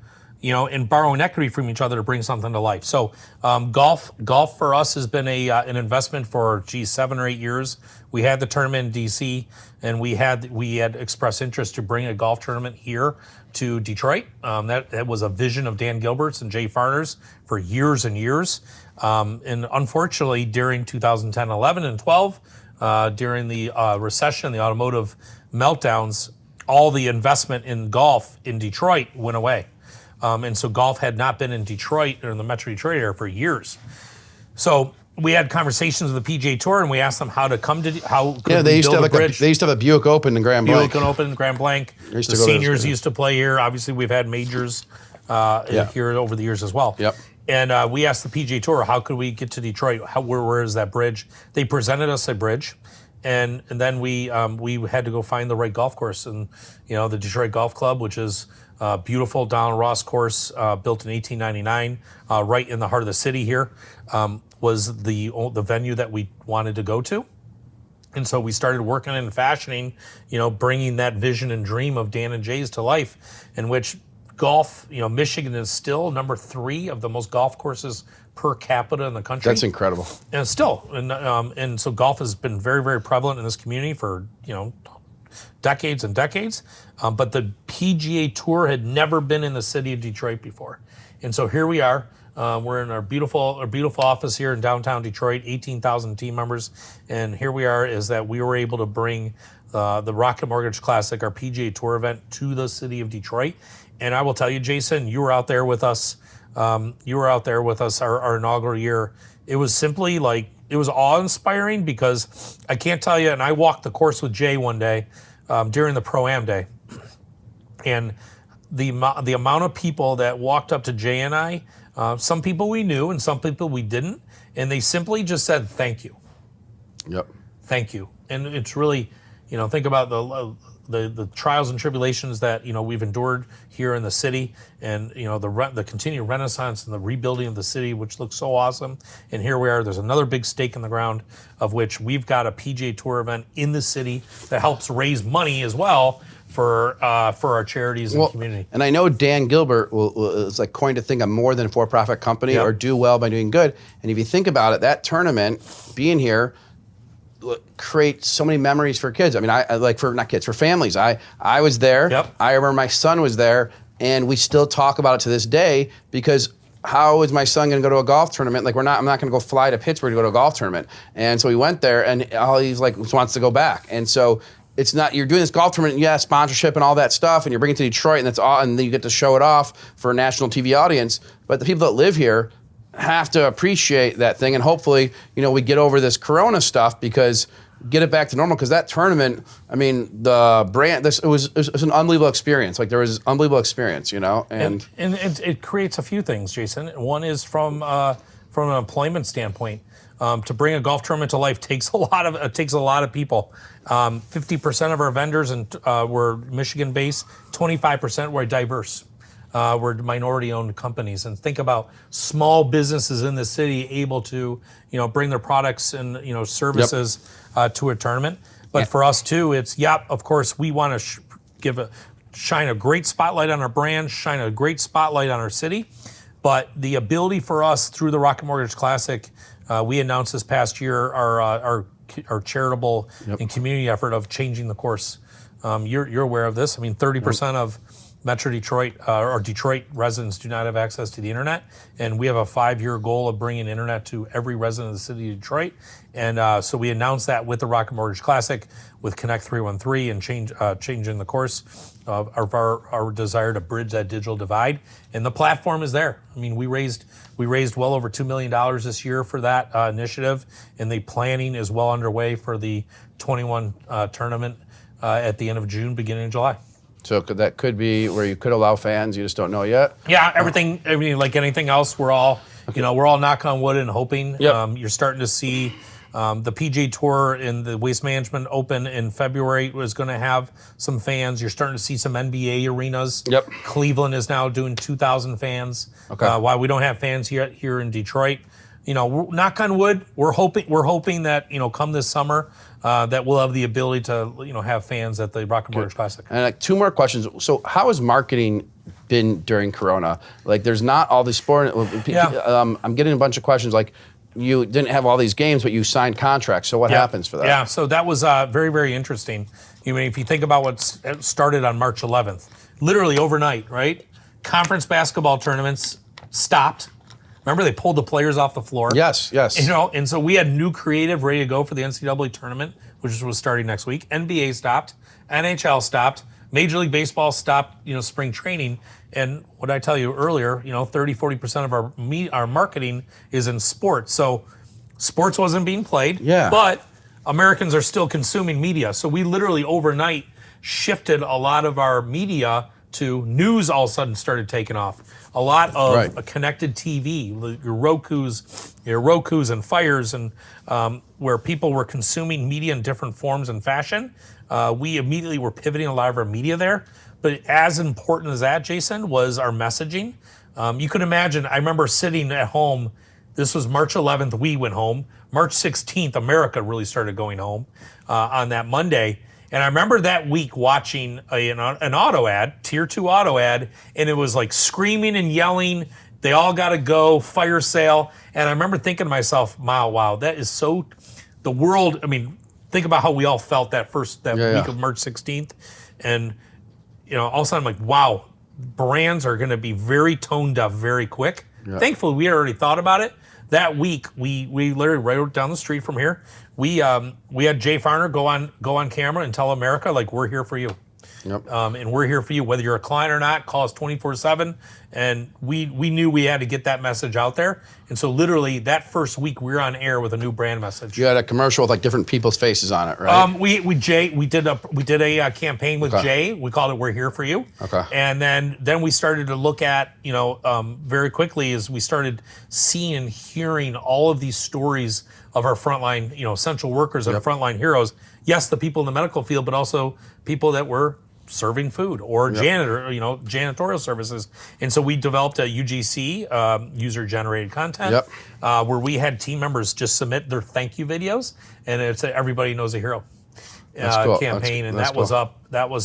And borrowing equity from each other to bring something to life. So golf for us has been an investment for 7 or 8 years. We had the tournament in DC, and we had expressed interest to bring a golf tournament here to Detroit. That was a vision of Dan Gilbert's and Jay Farner's for years and years. And unfortunately, during 2010, 11, and 12, during the recession, the automotive meltdowns, all the investment in golf in Detroit went away. And so golf had not been in Detroit or in the Metro Detroit area for years. So we had conversations with the PGA Tour, and we asked them how to come to they used to have they used to have a Buick Open in Grand Blanc. Buick Open, Grand Blanc. The seniors used to play here. Obviously, we've had majors here over the years as well. Yep. And we asked the PGA Tour, how could we get to Detroit? Where is that bridge? They presented us a bridge. And then we had to go find the right golf course, and the Detroit Golf Club, which is a beautiful Donald Ross course, built in 1899, right in the heart of the city here, was the venue that we wanted to go to. And so we started working and fashioning, bringing that vision and dream of Dan and Jay's to life, in which golf, Michigan is still number 3 of the most golf courses per capita in the country. That's incredible. And still, and so golf has been very, very prevalent in this community for decades and decades. But the PGA Tour had never been in the city of Detroit before, and so here we are. We're in our beautiful office here in downtown Detroit, 18,000 team members, and here we are. Is that we were able to bring the Rocket Mortgage Classic, our PGA Tour event, to the city of Detroit. And I will tell you, Jason, you were out there with us. Our inaugural year. It was simply it was awe-inspiring, because I can't tell you, and I walked the course with Jay one day during the Pro-Am day. And the amount of people that walked up to Jay and I, some people we knew and some people we didn't, and they simply just said, thank you. Yep. Thank you. And it's really, think about the trials and tribulations that we've endured here in the city, and the continued renaissance and the rebuilding of the city, which looks so awesome. And here we are. There's another big stake in the ground, of which we've got a PGA Tour event in the city that helps raise money as well for our charities and community. And I know Dan Gilbert is coined to think a more than for-profit company, or do well by doing good. And if you think about it, that tournament being here, create so many memories for kids. I mean, I like for not kids, for families. I was there. Yep. I remember my son was there, and we still talk about it to this day because how is my son going to go to a golf tournament? Like I'm not going to go fly to Pittsburgh to go to a golf tournament. And so we went there, and all he's like wants to go back. And so it's not, you're doing this golf tournament, yeah, sponsorship and all that stuff, and you're bringing it to Detroit, and that's all, and then you get to show it off for a national TV audience. But the people that live here have to appreciate that thing, and hopefully, we get over this Corona stuff because get it back to normal. Because that tournament, I mean, the brand, it was an unbelievable experience. Like there was unbelievable experience, and it creates a few things, Jason. One is from an employment standpoint. To bring a golf tournament to life takes a lot of people. 50% of our vendors were Michigan-based. 25% were diverse. Were minority-owned companies. And think about small businesses in the city able to, bring their products and services to a tournament. But for us too, it's of course we want to shine a great spotlight on our brand, shine a great spotlight on our city. But the ability for us through the Rocket Mortgage Classic, we announced this past year our charitable and community effort of changing the course. You're aware of this. I mean, 30% of Metro Detroit or Detroit residents do not have access to the internet, and we have a 5-year goal of bringing internet to every resident of the city of Detroit. And so we announced that with the Rocket Mortgage Classic, with Connect 313, and changing the course of our desire to bridge that digital divide. And the platform is there. I mean, we raised well over $2 million this year for that initiative, and the planning is well underway for the 21 tournament at the end of June, beginning of July. So that could be where you could allow fans, you just don't know yet? Yeah, everything, I mean, like anything else, we're all knock on wood and hoping. You're starting to see the PGA Tour and the Waste Management Open in February was going to have some fans. You're starting to see some NBA arenas. Cleveland is now doing 2,000 fans. While we don't have fans here in Detroit, knock on wood, we're hoping that, come this summer, that we'll have the ability to, have fans at the Rocket Mortgage Classic. And 2 more questions. So how has marketing been during Corona? Like there's not all these sport, I'm getting a bunch of questions like, you didn't have all these games, but you signed contracts. So what happens for that? Yeah, so that was very, very interesting. If you think about what started on March 11th, literally overnight, right? Conference basketball tournaments stopped. Remember, they pulled the players off the floor. Yes. And so we had new creative ready to go for the NCAA tournament, which was starting next week. NBA stopped, NHL stopped, Major League Baseball stopped, spring training. And what I tell you earlier, 30-40% of our marketing is in sports. So sports wasn't being played, but Americans are still consuming media. So we literally overnight shifted a lot of our media to news. All of a sudden started taking off. A lot of connected TV, your Rokus and Fires, and where people were consuming media in different forms and fashion. We immediately were pivoting a lot of our media there. But as important as that, Jason, was our messaging. You could imagine, I remember sitting at home. This was March 11th, we went home. March 16th, America really started going home on that Monday. And I remember that week watching an auto ad, Tier 2 auto ad, and it was like screaming and yelling, they all got to go, fire sale. And I remember thinking to myself, wow, that is so, the world, I mean, think about how we all felt that week of March 16th. And, all of a sudden I'm like, wow, brands are going to be very tone deaf very quick. Thankfully, we had already thought about it. That week, we literally right down the street from here, we had Jay Farner go on camera and tell America, like, we're here for you. And we're here for you, whether you're a client or not. Call us 24/7. And we knew we had to get that message out there. And so literally that first week we were on air with a new brand message. You had a commercial with like different people's faces on it, right? We did a campaign with Jay. We called it "We're Here for You." And then we started to look at very quickly as we started seeing and hearing all of these stories of our frontline essential workers and frontline heroes. Yes, the people in the medical field, but also people that were serving food or janitorial services. And so we developed a UGC, user-generated content, where we had team members just submit their thank you videos, and it's a Everybody Knows a Hero campaign, and that was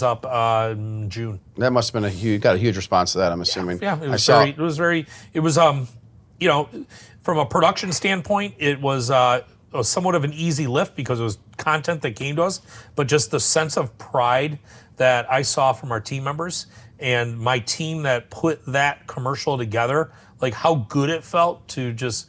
up in June. That must have been got a huge response to that, I'm assuming. Yeah, it was from a production standpoint, it was somewhat of an easy lift because it was content that came to us, but just the sense of pride that I saw from our team members and my team that put that commercial together, like how good it felt to just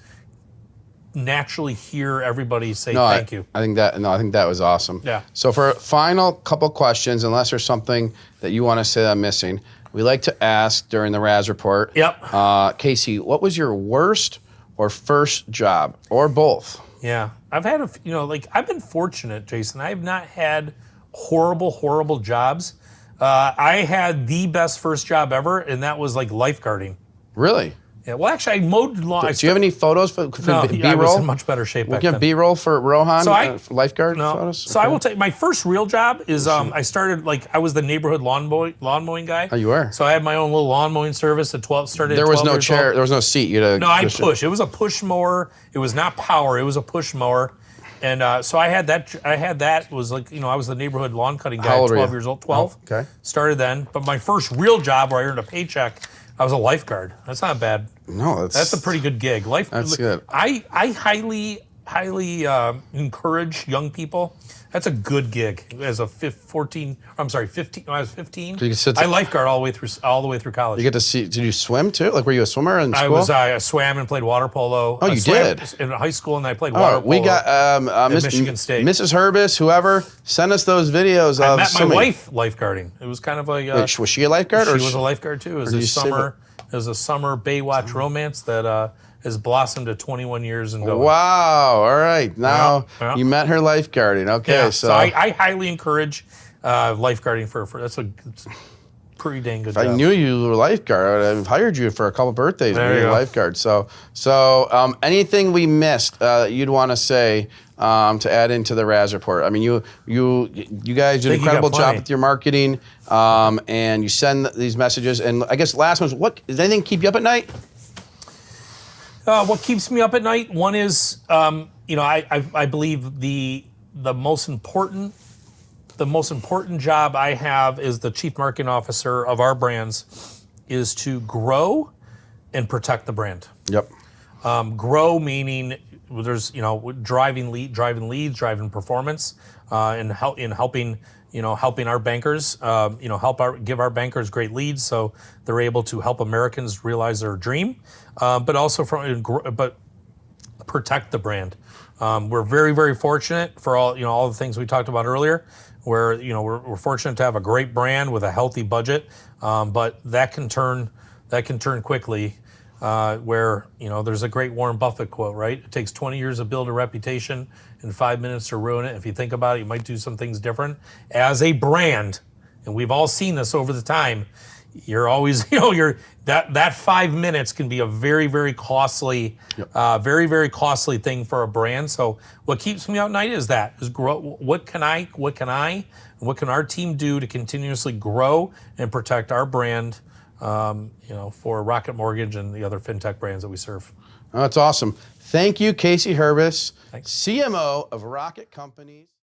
naturally hear everybody say thank you. I think that was awesome. Yeah. So for a final couple questions, unless there's something that you want to say that I'm missing, we like to ask during the Raz Report. Yep. Casey, what was your worst or first job, or both? Yeah, I've had I've been fortunate, Jason. I have not had horrible jobs. I had the best first job ever, and that was like lifeguarding. Really? Yeah, well, actually, I mowed lawn. Do you have any photos for no, B-roll? I was in much better shape back then. B-roll for Rohan, for lifeguard no. photos? So I will take my first real job is I started I was the neighborhood lawn mowing guy. Oh, you were? So I had my own little lawn mowing service at 12. Started. There at 12 was no years chair. old. There was no seat. You had No, I push. It was a push mower. It was not power. It was a push mower. And so I had that. It was I was the neighborhood lawn cutting guy at 12 years old. 12. Oh, okay. Started then. But my first real job where I earned a paycheck, I was a lifeguard. That's not bad. No, that's a pretty good gig. That's good. I highly encourage young people. That's a good gig as a 15. When I was 15. I lifeguard all the way through college. You get to see. Did you swim too? Like, were you a swimmer in school? I swam and played water polo. Oh, you did in high school, and I played water polo. We got at Michigan State. Mrs. Herbis, whoever, send us those videos. I met my wife lifeguarding. It was kind of like. Wait, was she a lifeguard? She was a lifeguard too. It was a summer Baywatch romance that has blossomed to 21 years and going. Wow! All right, now you met her lifeguarding. Okay, yeah, so I highly encourage lifeguarding for it's a pretty dang good job. If I knew you were a lifeguard, I would have hired you for a couple birthdays to be a lifeguard. So anything we missed you'd want to say to add into the Raz Report? I mean, you guys do an incredible job with your marketing, and you send these messages. And I guess last one is, does anything keep you up at night? What keeps me up at night? One is, I believe the most important job I have as the chief marketing officer of our brands is to grow and protect the brand. Yep. Grow meaning there's driving leads, driving performance, and helping our bankers, give our bankers great leads so they're able to help Americans realize their dream, but also but protect the brand. We're very, very fortunate for all the things we talked about earlier, where we're fortunate to have a great brand with a healthy budget, but that can turn quickly. Where there's a great Warren Buffett quote, right? It takes 20 years to build a reputation and 5 minutes to ruin it. If you think about it, you might do some things different. As a brand, and we've all seen this over the time, you're always, that 5 minutes can be a very, very costly, very, very costly thing for a brand. So what keeps me out at night is grow. What can our team do to continuously grow and protect our brand? For Rocket Mortgage and the other fintech brands that we serve. Oh, that's awesome. Thank you, Casey Hurbis, CMO of Rocket Companies.